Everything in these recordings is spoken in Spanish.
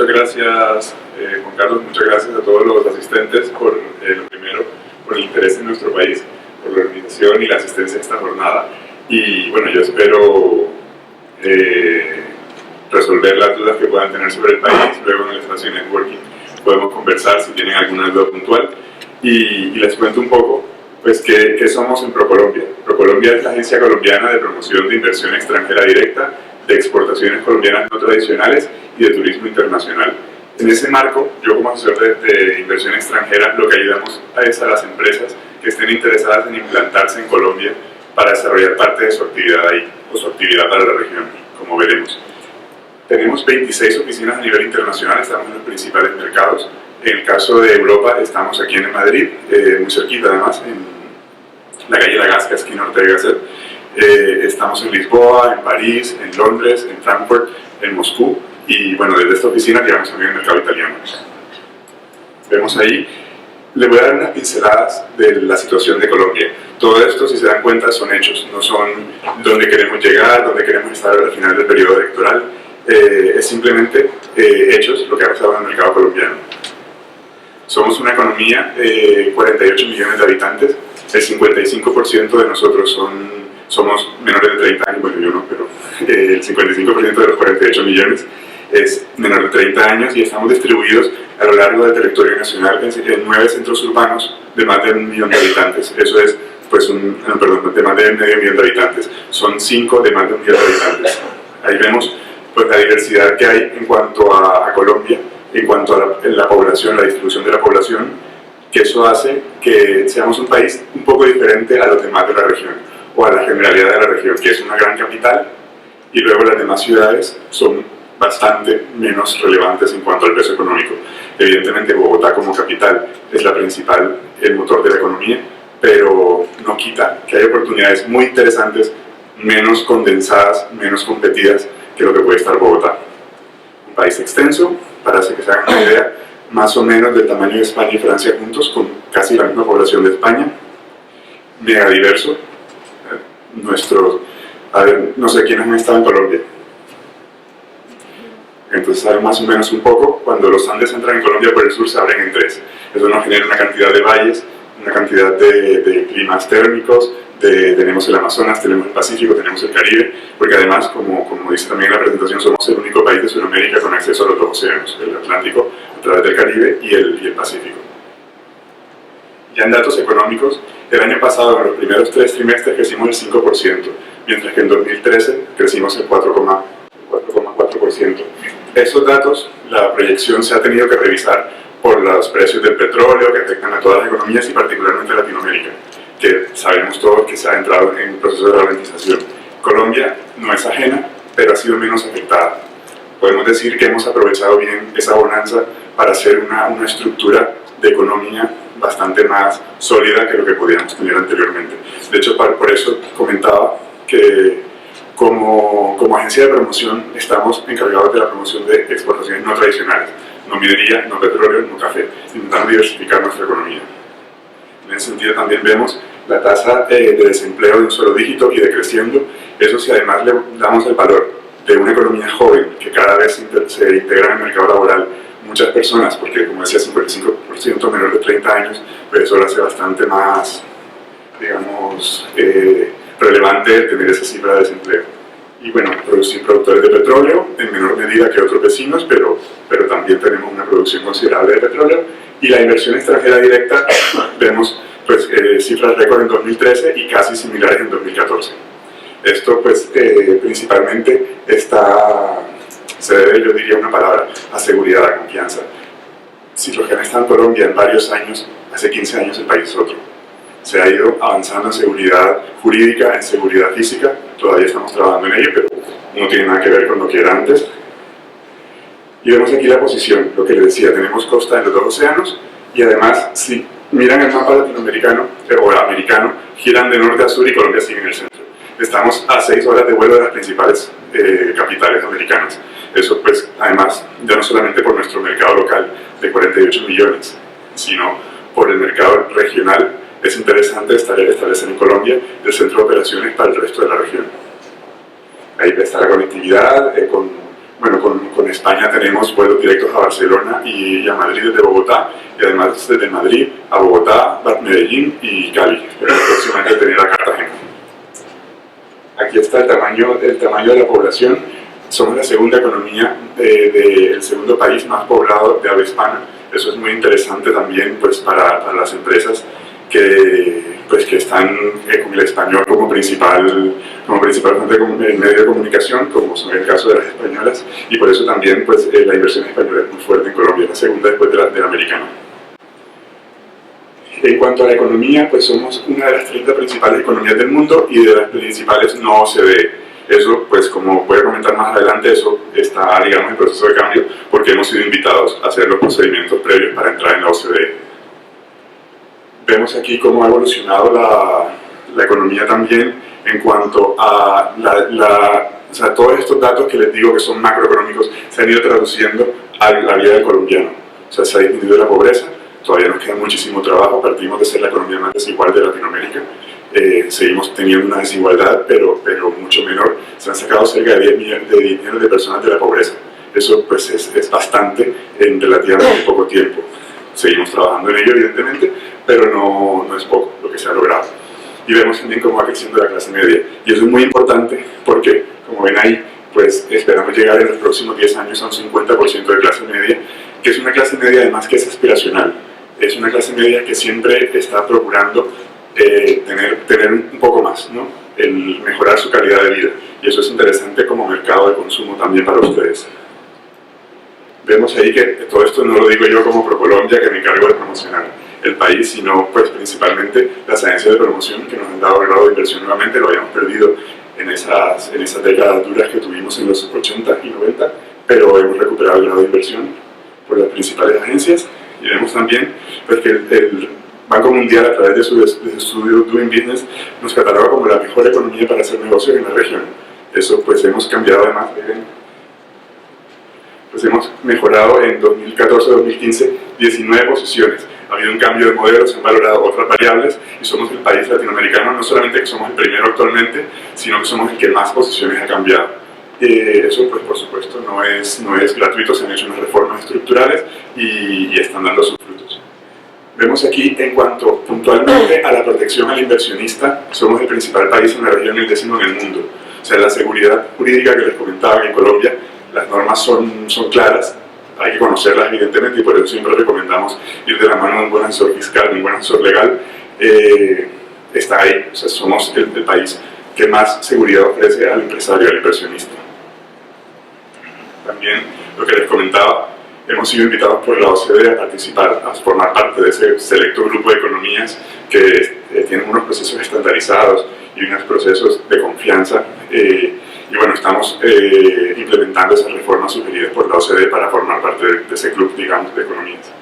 muchas gracias Juan Carlos, muchas gracias a todos los asistentes por lo primero, por el interés en nuestro país, por la organización y la asistencia a esta jornada. Y bueno, yo espero resolver las dudas que puedan tener sobre el país. Luego en el espacio de networking podemos conversar si tienen alguna duda puntual. Y les cuento un poco pues qué somos en ProColombia. ProColombia es la agencia colombiana de promoción de inversión extranjera directa, de exportaciones colombianas no tradicionales y de turismo internacional. En ese marco, yo como asesor de inversión extranjera, lo que ayudamos es a las empresas que estén interesadas en implantarse en Colombia para desarrollar parte de su actividad ahí, o su actividad para la región, como veremos. Tenemos 26 oficinas a nivel internacional, estamos en los principales mercados. En el caso de Europa, estamos aquí en Madrid, muy cerquita además, en la calle La Gasca, esquina Ortega y Gasset. Estamos en Lisboa, en París, en Londres, en Frankfurt, en Moscú, y bueno, desde esta oficina llegamos también al mercado italiano. Vemos ahí, le voy a dar unas pinceladas de la situación de Colombia. Todo esto, si se dan cuenta, son hechos, no son dónde queremos llegar, dónde queremos estar al final del periodo electoral. Es simplemente hechos, lo que ha pasado en el mercado colombiano. Somos una economía de 48 millones de habitantes, el 55% de nosotros somos menores de 30 años, bueno yo no, pero el 55% de los 48 millones es menor de 30 años y estamos distribuidos a lo largo del territorio nacional en 9 centros urbanos de más de 1 millón de habitantes. Eso es, pues, de más de medio millón de habitantes. Son 5 de más de 1 millón de habitantes. Ahí vemos pues, la diversidad que hay en cuanto a Colombia, en cuanto a la población, la distribución de la población, que eso hace que seamos un país un poco diferente a los demás de la región, o a la generalidad de la región, que es una gran capital, y luego las demás ciudades son bastante menos relevantes en cuanto al peso económico. Evidentemente Bogotá como capital es la principal, el motor de la economía, pero no quita que hay oportunidades muy interesantes, menos condensadas, menos competidas que lo que puede estar Bogotá. Un país extenso, para que se hagan una idea, más o menos del tamaño de España y Francia juntos, con casi la misma población de España, mega diverso. No sé quiénes han estado en Colombia, entonces saben más o menos un poco. Cuando los Andes entran en Colombia por el sur se abren en 3. Eso nos genera una cantidad de valles, una cantidad de climas térmicos, tenemos el Amazonas, tenemos el Pacífico, tenemos el Caribe, porque además, como dice también en la presentación, somos el único país de Sudamérica con acceso a los 2 océanos, el Atlántico a través del Caribe y el Pacífico. Ya en datos económicos, el año pasado, en los primeros 3 trimestres, crecimos el 5%, mientras que en 2013 crecimos el 4,4%. Esos datos, la proyección se ha tenido que revisar por los precios del petróleo que afectan a todas las economías y particularmente a Latinoamérica, que sabemos todos que se ha entrado en un proceso de ralentización. Colombia no es ajena, pero ha sido menos afectada. Podemos decir que hemos aprovechado bien esa bonanza para hacer una estructura de economía bastante más sólida que lo que podíamos tener anteriormente. De hecho, por eso comentaba que como agencia de promoción estamos encargados de la promoción de exportaciones no tradicionales, no minería, no petróleo, no café, intentando diversificar nuestra economía. En ese sentido también vemos la tasa de desempleo de un solo dígito y decreciendo. Eso si además le damos el valor de una economía joven que cada vez se integra en el mercado laboral, muchas personas, porque como decía, 55% menor de 30 años, pues eso lo hace bastante más, digamos, relevante tener esa cifra de desempleo. Y bueno, productores de petróleo en menor medida que otros vecinos, pero también tenemos una producción considerable de petróleo. Y la inversión extranjera directa, vemos pues, cifras récord en 2013 y casi similares en 2014. Esto pues principalmente se debe, yo diría una palabra, a seguridad, a confianza. Si lo que está en Colombia en varios años, hace 15 años el país es otro. Se ha ido avanzando en seguridad jurídica, en seguridad física, todavía estamos trabajando en ello, pero no tiene nada que ver con lo que era antes. Y vemos aquí la posición, lo que les decía, tenemos costa en los 2 océanos y además, si miran el mapa latinoamericano o americano, giran de norte a sur y Colombia sigue en el centro. Estamos a 6 horas de vuelo de las principales capitales americanas. Eso pues, además, ya no solamente por nuestro mercado local de 48 millones, sino por el mercado regional. Es interesante establecer en Colombia el centro de operaciones para el resto de la región. Ahí está la conectividad con Bueno, con España tenemos vuelos directos a Barcelona y a Madrid desde Bogotá, y además desde Madrid a Bogotá, Medellín y Cali. Pero próximamente tener a Cartagena. Aquí está el tamaño de la población. Somos la segunda economía el segundo país más poblado de habla hispana. Eso es muy interesante también, pues, para las empresas que están con el español como principal fuente de medio de comunicación, como son el caso de las españolas, y por eso también, pues, la inversión española es muy fuerte en Colombia, la segunda después de la americana. En cuanto a la economía, pues somos una de las 30 principales economías del mundo y de las principales no OCDE. Eso, pues, como voy a comentar más adelante, eso está, digamos, en proceso de cambio porque hemos sido invitados a hacer los procedimientos previos para entrar en la OCDE. Vemos aquí cómo ha evolucionado la economía también en cuanto a o sea, todos estos datos que les digo que son macroeconómicos se han ido traduciendo a la vida del colombiano. O sea, se ha disminuido la pobreza, todavía nos queda muchísimo trabajo, partimos de ser la economía más desigual de Latinoamérica. Seguimos teniendo una desigualdad, pero mucho menor. Se han sacado cerca de 10 millones de personas de la pobreza. Eso, pues, es bastante en relativamente poco tiempo. Seguimos trabajando en ello, evidentemente, pero no es poco lo que se ha logrado. Y vemos también cómo va creciendo la clase media. Y eso es muy importante porque, como ven ahí, pues esperamos llegar en los próximos 10 años a un 50% de clase media, que es una clase media además que es aspiracional. Es una clase media que siempre está procurando tener un poco más, ¿no? El mejorar su calidad de vida. Y eso es interesante como mercado de consumo también para ustedes. Vemos ahí que todo esto no lo digo yo como ProColombia, que me encargo de promocionar el país, sino, pues, principalmente las agencias de promoción que nos han dado el grado de inversión nuevamente. Lo habíamos perdido en esas décadas duras que tuvimos en los 80 y 90, pero hemos recuperado el grado de inversión por las principales agencias. Y vemos también, pues, que el Banco Mundial, a través de su estudio Doing Business, nos cataloga como la mejor economía para hacer negocios en la región. Eso, pues, hemos cambiado además, pues hemos mejorado en 2014-2015 19 posiciones. Ha habido un cambio de modelo, se han valorado otras variables y somos el país latinoamericano, no solamente que somos el primero actualmente, sino que somos el que más posiciones ha cambiado. Eso, pues, por supuesto, no es gratuito, se han hecho unas reformas estructurales y están dando sus frutos. Vemos aquí, en cuanto puntualmente a la protección al inversionista, somos el principal país en la región y el 10º en el mundo. O sea, la seguridad jurídica que les comentaba en Colombia, las normas son claras, hay que conocerlas evidentemente y por eso siempre recomendamos ir de la mano de un buen asesor fiscal, de un buen asesor legal. Está ahí, o sea, somos el país que más seguridad ofrece al empresario, al inversionista. También lo que les comentaba, hemos sido invitados por la OCDE a participar, a formar parte de ese selecto grupo de economías que tienen unos procesos estandarizados y unos procesos de confianza. Y bueno, estamos implementando esas reformas sugeridas por la OCDE para formar parte de ese club, digamos, de economías.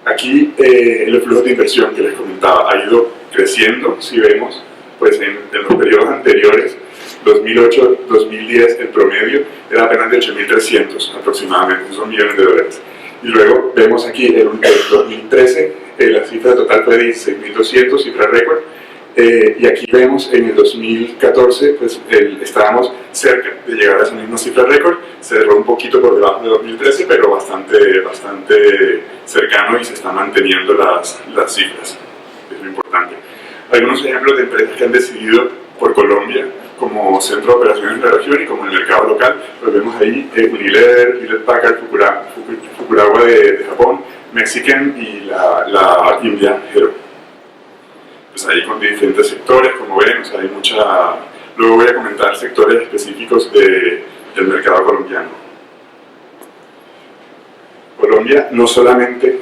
Aquí el flujo de inversión que les comentaba ha ido creciendo, si vemos, pues en los periodos anteriores, 2008-2010, el promedio era apenas de 8.300 aproximadamente, son millones de dólares. Y luego vemos aquí en 2013 la cifra total fue de 16.200, cifra récord. Y aquí vemos en el 2014, pues estábamos cerca de llegar a esa misma cifra récord, cerró un poquito por debajo de 2013, pero bastante cercano y se están manteniendo las cifras, es lo importante. Algunos ejemplos de empresas que han decidido por Colombia como centro de operaciones en la región y como en el mercado local, pues vemos ahí Unilever, Hewlett Packard, Fukushima de Japón, Mexican y la India Hero. Pues ahí con diferentes sectores, como ven, o sea, hay mucha... Luego voy a comentar sectores específicos del mercado colombiano. Colombia no solamente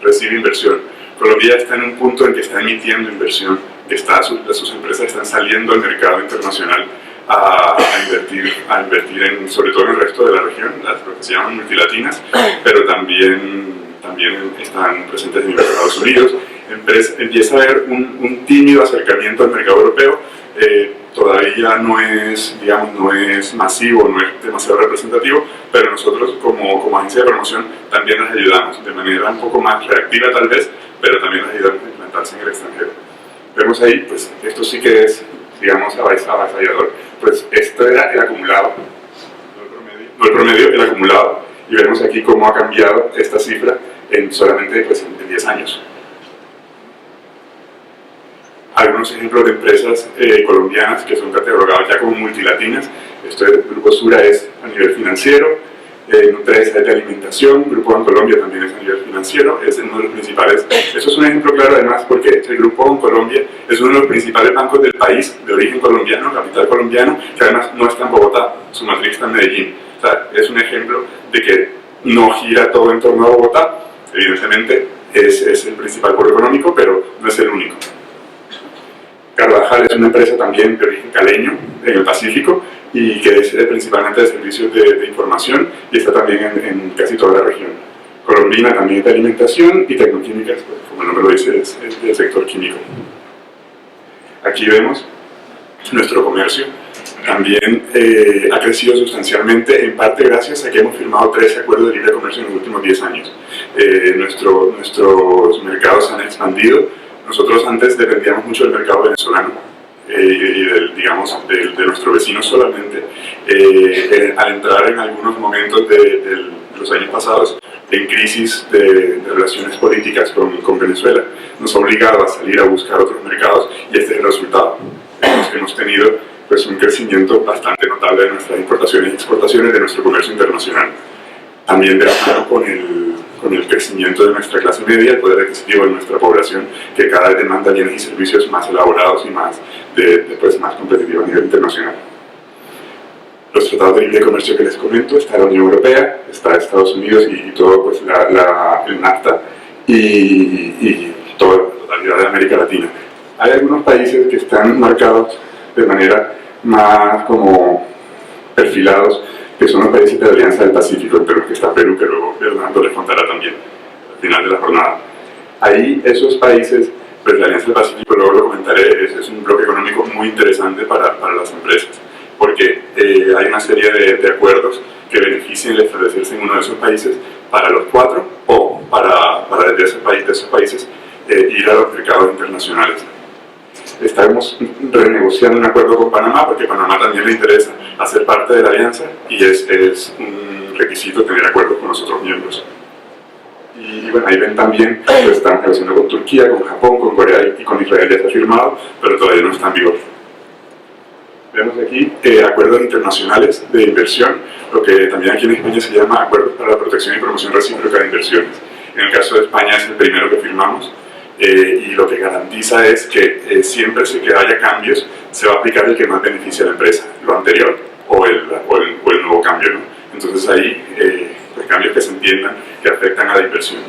recibe inversión, Colombia está en un punto en que está emitiendo inversión, que sus empresas están saliendo al mercado internacional a invertir sobre todo en el resto de la región, las que se llaman multilatinas, pero también están presentes en los Estados Unidos. Empieza a haber un tímido acercamiento al mercado europeo, todavía no es masivo, no es demasiado representativo, pero nosotros como agencia de promoción también les ayudamos de manera un poco más reactiva tal vez, pero también les ayudamos a implantarse en el extranjero. Vemos ahí, pues esto sí que es, digamos, avasallador, pues esto era el acumulado, no el promedio, el acumulado, y vemos aquí cómo ha cambiado esta cifra en solamente en 10 años. Algunos ejemplos de empresas colombianas que son catalogadas ya como multilatinas. Esto del Grupo Sura es a nivel financiero, Nutresa es de alimentación, Grupo Bancolombia también es a nivel financiero, es uno de los principales. Eso es un ejemplo claro además porque el Grupo Bancolombia es uno de los principales bancos del país, de origen colombiano, capital colombiano, que además no está en Bogotá, su matriz está en Medellín. O sea, es un ejemplo de que no gira todo en torno a Bogotá. Evidentemente es el principal polo económico, pero no es el único. Carvajal es una empresa también de origen caleño en el Pacífico y que es principalmente de servicios de información y está también en casi toda la región. Colombina también es de alimentación y tecnoquímicas, pues, como el nombre lo dice, es del sector químico. Aquí vemos nuestro comercio. También ha crecido sustancialmente, en parte gracias a que hemos firmado 13 acuerdos de libre comercio en los últimos 10 años. Nuestros mercados han expandido. Nosotros antes dependíamos mucho del mercado venezolano y de nuestro vecino solamente. Al entrar en algunos momentos de los años pasados en crisis de relaciones políticas con Venezuela, nos ha obligado a salir a buscar otros mercados y este es el resultado. Hemos tenido pues, un crecimiento bastante notable de nuestras importaciones y exportaciones de nuestro comercio internacional. También de la mano con el crecimiento de nuestra clase media, el poder adquisitivo de nuestra población, que cada vez demanda bienes y servicios más elaborados y más competitivos a nivel internacional. Los tratados de libre comercio que les comento, está la Unión Europea, está Estados Unidos y todo pues, el NAFTA y toda la totalidad de América Latina. Hay algunos países que están marcados de manera más como perfilados, que son los países de la Alianza del Pacífico, entre los que está Perú, que luego Bernardo les contará también al final de la jornada. Ahí esos países, pues la Alianza del Pacífico, luego lo comentaré, es un bloque económico muy interesante para las empresas, porque hay una serie de acuerdos que benefician el establecerse en uno de esos países para los cuatro, o para desde esos países ir a los mercados internacionales. Estamos renegociando un acuerdo con Panamá porque a Panamá también le interesa hacer parte de la alianza y es un requisito tener acuerdos con los otros miembros. Y bueno, ahí ven también que están negociando con Turquía, con Japón, con Corea y con Israel ya está firmado, pero todavía no está en vigor. Vemos aquí acuerdos internacionales de inversión, lo que también aquí en España se llama acuerdos para la protección y promoción recíproca de inversiones. En el caso de España es el primero que firmamos. Y lo que garantiza es que siempre que haya cambios se va a aplicar el que más beneficia a la empresa, lo anterior o el nuevo cambio, ¿no? Entonces ahí pues cambios que se entiendan que afectan a la inversión.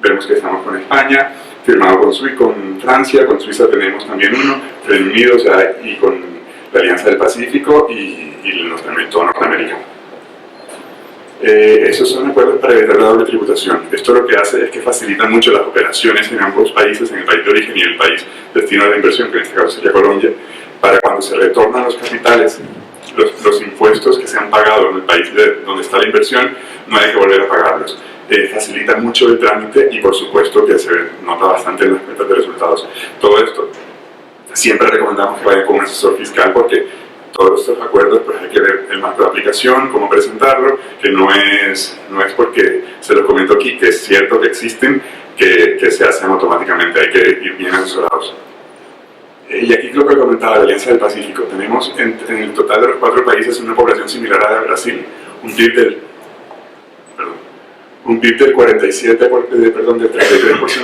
Vemos que estamos con España, firmado con Francia, con Suiza tenemos también uno, Reino Unido, o sea, y con la Alianza del Pacífico y toda Norteamérica. Esos son acuerdos para evitar la doble tributación. Esto lo que hace es que facilita mucho las operaciones en ambos países, en el país de origen y el país destino de la inversión, que en este caso sería Colombia, para cuando se retornan los capitales, los impuestos que se han pagado en el país donde está la inversión, no hay que volver a pagarlos. Facilita mucho el trámite y por supuesto que se nota bastante en las cuentas de resultados. Todo esto siempre recomendamos que vayan con un asesor fiscal porque todos estos acuerdos pues hay que ver el marco de aplicación, cómo presentarlo, que no es porque se lo comento aquí, que es cierto que existen, que se hacen automáticamente, hay que ir bien asesorados. Y aquí lo que comentaba la Alianza del Pacífico, tenemos en el total de los 4 países una población similar a la de Brasil, un PIB del 33%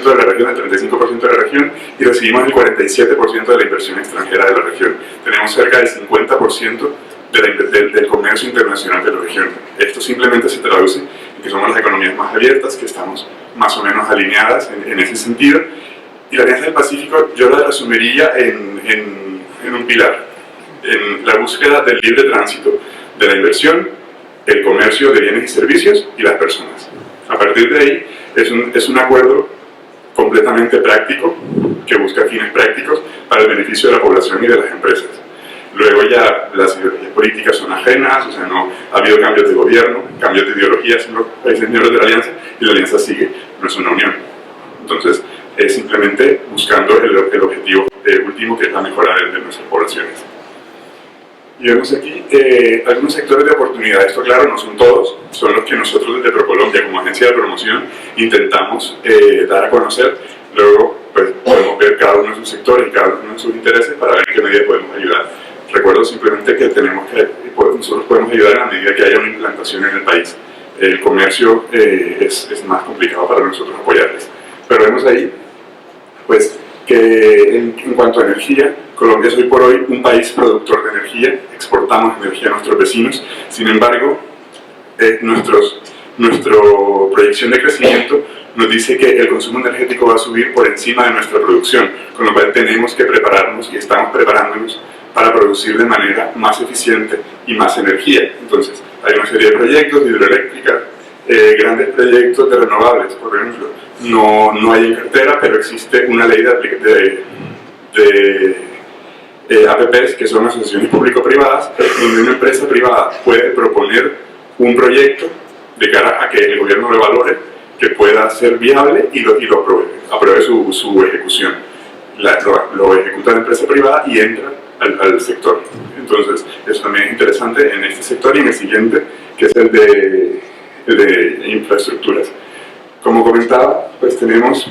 de la región, del 35% de la región, y recibimos el 47% de la inversión extranjera de la región. Tenemos cerca del 50% del comercio internacional de la región. Esto simplemente se traduce en que somos las economías más abiertas, que estamos más o menos alineadas en ese sentido. Y la Alianza del Pacífico yo la resumiría en un pilar, en la búsqueda del libre tránsito de la inversión, el comercio de bienes y servicios y las personas. A partir de ahí es un acuerdo completamente práctico que busca fines prácticos para el beneficio de la población y de las empresas. Luego ya las ideologías políticas son ajenas, o sea, no ha habido cambios de gobierno, cambios de ideologías en los países miembros de la alianza y la alianza sigue, no es una unión. Entonces es simplemente buscando el objetivo último, que es la mejora de nuestras poblaciones. Y vemos aquí algunos sectores de oportunidad. Esto, claro, no son todos, son los que nosotros desde ProColombia, como agencia de promoción, intentamos dar a conocer. Luego, pues, podemos ver cada uno de sus sectores y cada uno de sus intereses para ver en qué medida podemos ayudar. Recuerdo simplemente que nosotros podemos ayudar en la medida que haya una implantación en el país. El comercio es más complicado para nosotros apoyarles. Pero vemos ahí, pues, que en cuanto a energía, Colombia es hoy por hoy un país productor de energía, exportamos energía a nuestros vecinos. Sin embargo, nuestra proyección de crecimiento nos dice que el consumo energético va a subir por encima de nuestra producción, con lo cual tenemos que prepararnos y estamos preparándonos para producir de manera más eficiente y más energía. Entonces, hay una serie de proyectos hidroeléctricas, grandes proyectos de renovables, por ejemplo. No hay en cartera, pero existe una ley de APPs, que son asociaciones público-privadas, donde una empresa privada puede proponer un proyecto de cara a que el gobierno lo valore, que pueda ser viable y lo apruebe su ejecución. Lo ejecuta la empresa privada y entra al sector. Entonces, eso también es interesante en este sector y en el siguiente, que es el de infraestructuras. Como comentaba, pues tenemos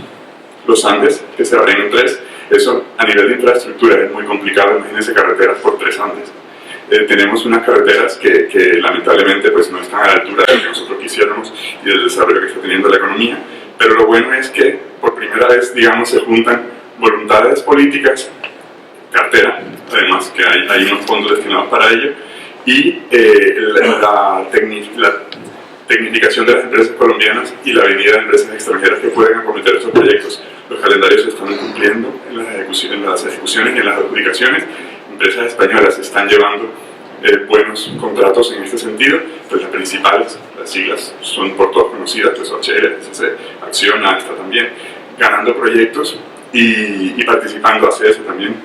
los Andes, que se abren en 3. Eso a nivel de infraestructura es muy complicado, imagínense carreteras por 3 Andes. Tenemos unas carreteras que lamentablemente pues, no están a la altura de lo que nosotros quisiéramos y del desarrollo que está teniendo la economía, pero lo bueno es que por primera vez, digamos, se juntan voluntades políticas, cartera, además que hay unos fondos destinados para ello, y la tecnificación de las empresas colombianas y la venida de empresas extranjeras que pueden acometer esos proyectos. Los calendarios se están cumpliendo en las ejecuciones y en las adjudicaciones. Empresas españolas están llevando buenos contratos en este sentido, pues las principales, las siglas son por todos conocidas, pues OHL, SC, Acciona está también, ganando proyectos y participando, ACS también,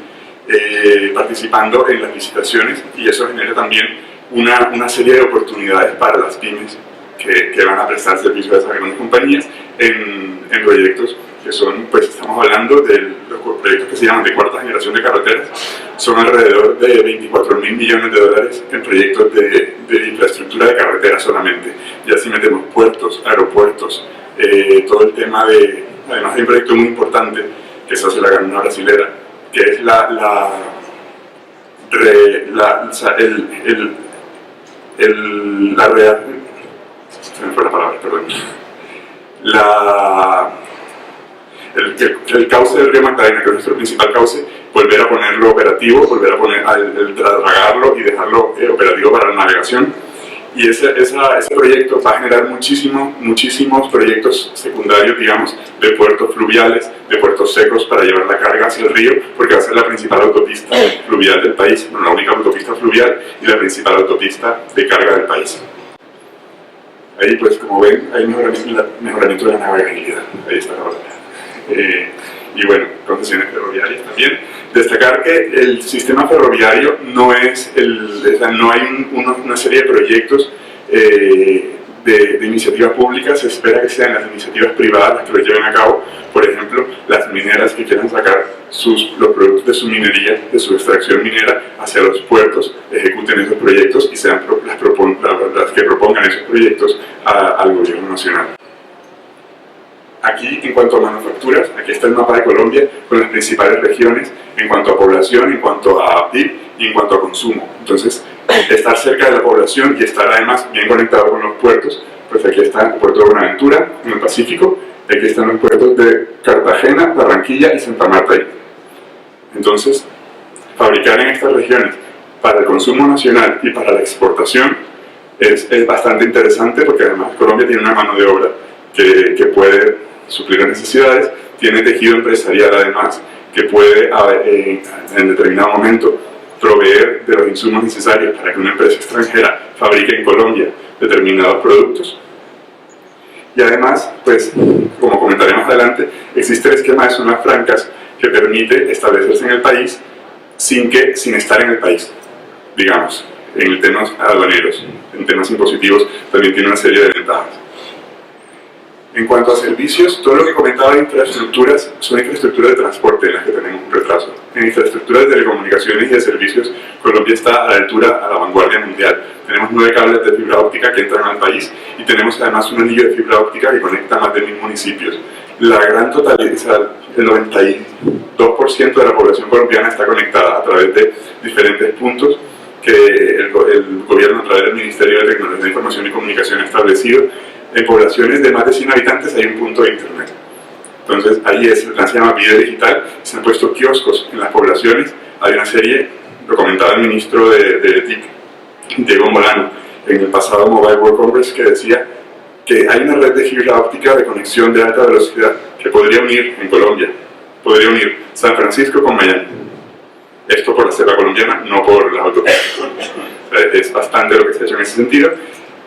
participando en las licitaciones, y eso genera también una serie de oportunidades para las pymes que van a prestar servicio a esas grandes compañías en proyectos que son, pues estamos hablando de los proyectos que se llaman de cuarta generación de carreteras, son alrededor de 24.000 millones de dólares en proyectos de infraestructura de carreteras solamente. Ya si metemos puertos, aeropuertos, todo el tema además hay un proyecto muy importante que se hace la ganadora brasilera, que es el cauce del río Magdalena, que es nuestro principal cauce, volver a ponerlo operativo, volver a dragarlo y dejarlo operativo para la navegación. Y ese proyecto va a generar muchísimos proyectos secundarios, digamos, de puertos fluviales, de puertos secos para llevar la carga hacia el río, porque va a ser la principal autopista fluvial del país, no la única autopista fluvial y la principal autopista de carga del país. Ahí, pues, como ven, hay mejoramiento de la navegabilidad. Ahí está la batalla. Y bueno, concesiones ferroviarias también. Destacar que el sistema ferroviario no es no hay una serie de proyectos de iniciativa pública, se espera que sean las iniciativas privadas las que lo lleven a cabo. Por ejemplo, las mineras que quieran sacar los productos de su minería, de su extracción minera hacia los puertos, ejecuten esos proyectos y sean las que propongan esos proyectos al gobierno nacional. Aquí, en cuanto a manufacturas, aquí está el mapa de Colombia con las principales regiones en cuanto a población, en cuanto a PIB y en cuanto a consumo. Entonces, estar cerca de la población y estar además bien conectado con los puertos, pues aquí está el puerto de Buenaventura, en el Pacífico, y aquí están los puertos de Cartagena, Barranquilla y Santa Marta. Entonces, fabricar en estas regiones para el consumo nacional y para la exportación es bastante interesante, porque además Colombia tiene una mano de obra que puede suplir las necesidades, tiene tejido empresarial además, que puede en determinado momento proveer de los insumos necesarios para que una empresa extranjera fabrique en Colombia determinados productos. Y además, pues, como comentaré más adelante, existe el esquema de zonas francas que permite establecerse en el país sin estar en el país, digamos, en temas aduaneros, en temas impositivos, también tiene una serie de ventajas. En cuanto a servicios, todo lo que comentaba de infraestructuras son infraestructuras de transporte en las que tenemos un retraso. en infraestructura de telecomunicaciones y de servicios, Colombia está a la altura, a la vanguardia mundial. Tenemos 9 cables de fibra óptica que entran al país y tenemos además un anillo de fibra óptica que conecta más de 1000 municipios. La gran totalidad, o sea, el 92% de la población colombiana está conectada a través de diferentes puntos que el gobierno, a través del Ministerio de Tecnología de Información y Comunicación, ha establecido. En poblaciones de más de 100 habitantes hay un punto de internet. Entonces ahí se llama Vida Digital, se han puesto kioscos en las poblaciones. Hay una serie, lo comentaba el ministro de TIC, Diego Molano, en el pasado Mobile World Congress, que decía que hay una red de fibra óptica de conexión de alta velocidad que podría unir en Colombia, podría unir San Francisco con Miami. Esto por la selva colombiana, no por las autopistas. Es bastante lo que se ha hecho en ese sentido,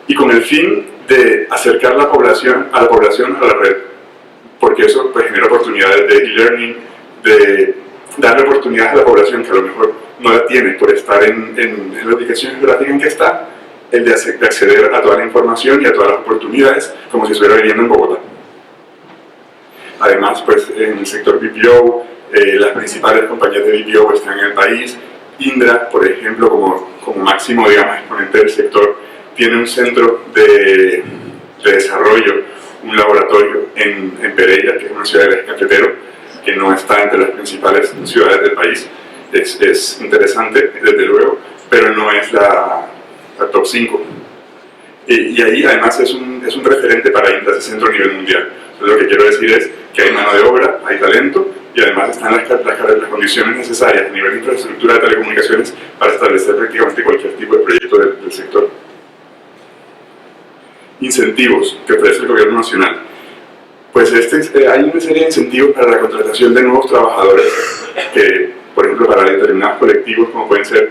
y con el fin de acercar la población a la red, porque eso pues, genera oportunidades de e-learning, de darle oportunidades a la población que a lo mejor no la tiene por estar en la ubicación geográfica en que está, el de acceder a toda la información y a todas las oportunidades como si estuviera viviendo en Bogotá. Además, pues en el sector BPO, las principales compañías de BPO están en el país. Indra, por ejemplo, como máximo, digamos, exponente del sector, tiene un centro de desarrollo, un laboratorio en Pereira, que es una ciudad del eje cafetero, que no está entre las principales ciudades del país. Es interesante, desde luego, pero no es la top 5. Y ahí además es un referente para Indra, ese centro a nivel mundial. Entonces, lo que quiero decir es que hay mano de obra, hay talento, y además están las condiciones necesarias a nivel de infraestructura de telecomunicaciones para establecer prácticamente cualquier tipo de proyecto del sector. Incentivos que ofrece el gobierno nacional. Pues hay una serie de incentivos para la contratación de nuevos trabajadores, que, por ejemplo, para determinados colectivos, como pueden ser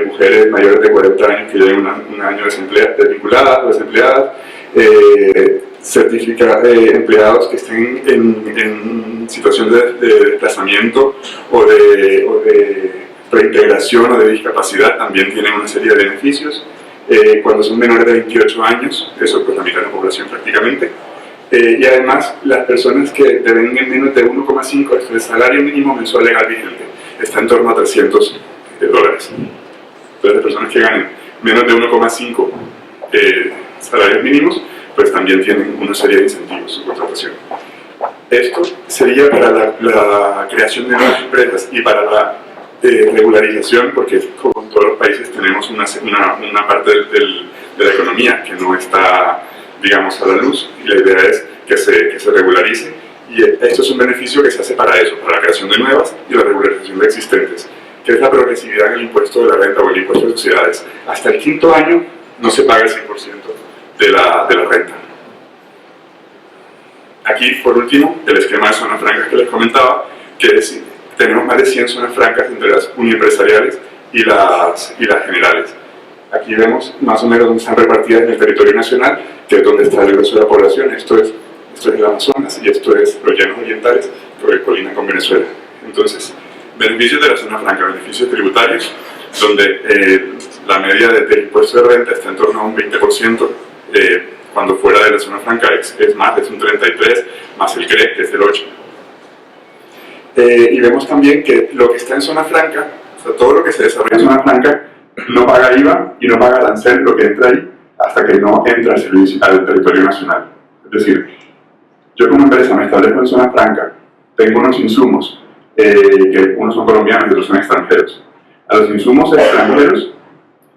mujeres mayores de 40 años que lleven un año desvinculadas o desempleadas, empleados que estén en situación de desplazamiento o de reintegración o de discapacidad, también tienen una serie de beneficios. Cuando son menores de 28 años, eso pues la mitad de la población prácticamente, y además las personas que devenguen menos de 1,5, el salario mínimo mensual legal vigente está en torno a $300. Entonces las personas que ganen menos de 1,5 salarios mínimos, pues también tienen una serie de incentivos en su contratación. Esto sería para la creación de nuevas empresas y para la regularización, porque como en todos los países tenemos una parte de la economía que no está, digamos, a la luz, y la idea es que se regularice, y esto es un beneficio que se hace para eso, para la creación de nuevas y la regularización de existentes, que es la progresividad en el impuesto de la renta o el impuesto de sociedades. Hasta el 5º año no se paga el 100% de la renta. Aquí, por último, el esquema de zonas francas que les comentaba, que es, tenemos más de 100 zonas francas entre las uniempresariales y las generales. Aquí vemos más o menos dónde están repartidas en el territorio nacional, que es donde está el grueso de la población. Esto es el Amazonas y esto es los llanos orientales, que colindan con Venezuela. Entonces, beneficios de la zona franca, beneficios tributarios, donde la media del impuesto de renta está en torno a un 20%, cuando fuera de la zona franca es más, es un 33%, más el CRE, que es el 8%. Y vemos también que lo que está en zona franca, o sea, todo lo que se desarrolla en zona franca, no paga IVA y no paga arancel, lo que entra ahí, hasta que no entra al territorio nacional. Es decir, yo como empresa me establezco en zona franca, tengo unos insumos, que unos son colombianos y otros son extranjeros. A los insumos extranjeros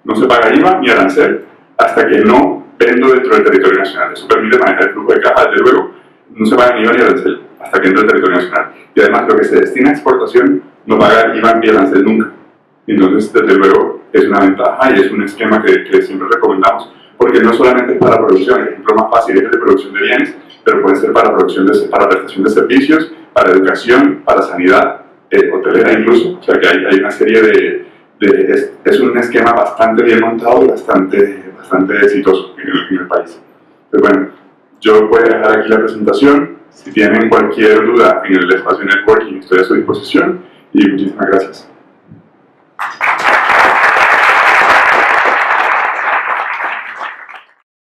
no se paga IVA ni arancel hasta que no vendo dentro del territorio nacional. Eso permite manejar el flujo de caja, desde luego, no se paga ni IVA ni arancel hasta que entra el territorio nacional. Y además, lo que se destina a exportación no paga IVA ni arancel nunca. Entonces, desde luego, es una ventaja y es un esquema que siempre recomendamos, porque no solamente es para producción. El ejemplo más fácil es el de producción de bienes, pero puede ser para prestación de servicios, para educación, para sanidad, hotelera incluso. O sea que hay una serie es un esquema bastante bien montado y bastante exitoso en el país. Pero bueno, yo voy a dejar aquí la presentación. Si tienen cualquier duda en el espacio networking, estoy a su disposición y muchísimas gracias.